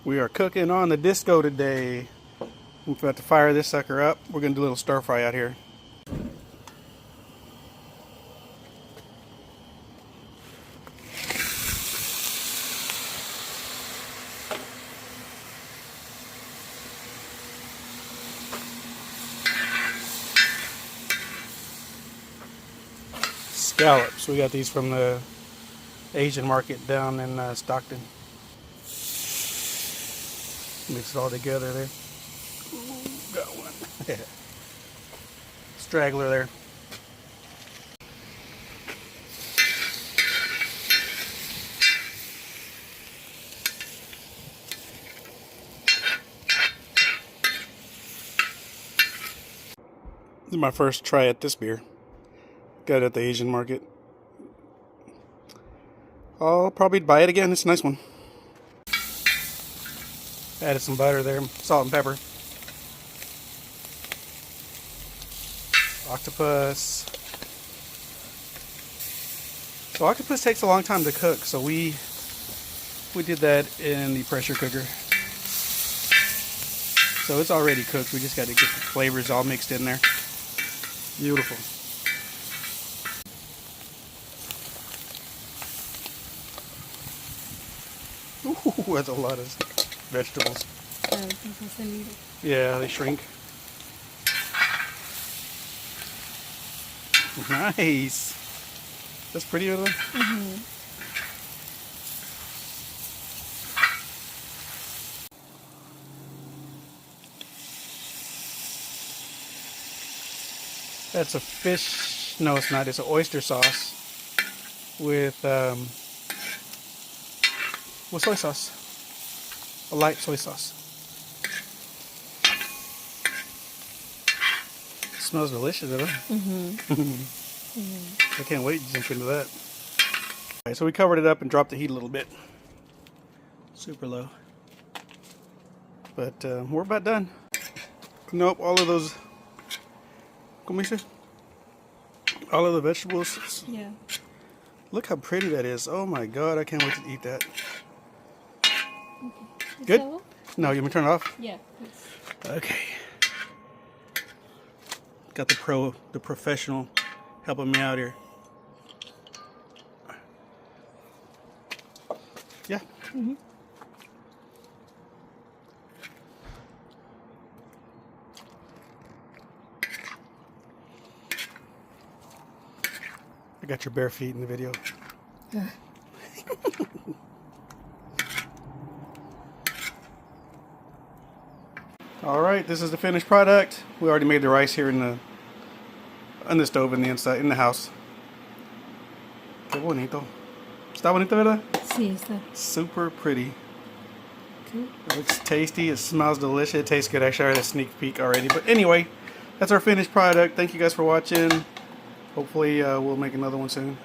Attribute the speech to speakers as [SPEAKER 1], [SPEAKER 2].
[SPEAKER 1] We are cooking on the disco today. I'm about to fire this sucker up. We're going to do a little stir fry out here. Scallops. We got these from the Asian market down in Stockton. Mix it all together there. Ooh, got one. Straggler there. This is my first try at this beer. Got it at the Asian market. I'll probably buy it again. It's a nice one. Added some butter there, salt and pepper. Octopus. So octopus takes a long time to cook, so we did that in the pressure cooker. So it's already cooked. We just got to get the flavors all mixed in there. Beautiful. Ooh, that's a lot of vegetables. Yeah, they shrink. Nice. That's pretty, isn't it? Mm-hmm. That's a fish. No, it's not. It's an oyster sauce with soy sauce. A light soy sauce. It smells delicious, doesn't it? Mm-hmm. I can't wait to jump into that. Alright, so we covered it up and dropped the heat a little bit. Super low. But we're about done. Nope, all of those. All of the vegetables. Yeah. Look how pretty that is. Oh my god, I can't wait to eat that. Okay. Good? No, you want me to turn it off?
[SPEAKER 2] Yeah.
[SPEAKER 1] Okay. Got the professional helping me out here. Yeah. Mm-hmm. I got your bare feet in the video. Alright, this is the finished product. We already made the rice here on the stove in the inside, in the house. Qué bonito. ¿Está bonito, verdad?
[SPEAKER 2] Sí, está.
[SPEAKER 1] Super pretty.
[SPEAKER 2] Okay.
[SPEAKER 1] It looks tasty. It smells delicious. It tastes good. Actually, I had a sneak peek already. But anyway, that's our finished product. Thank you guys for watching. Hopefully we'll make another one soon.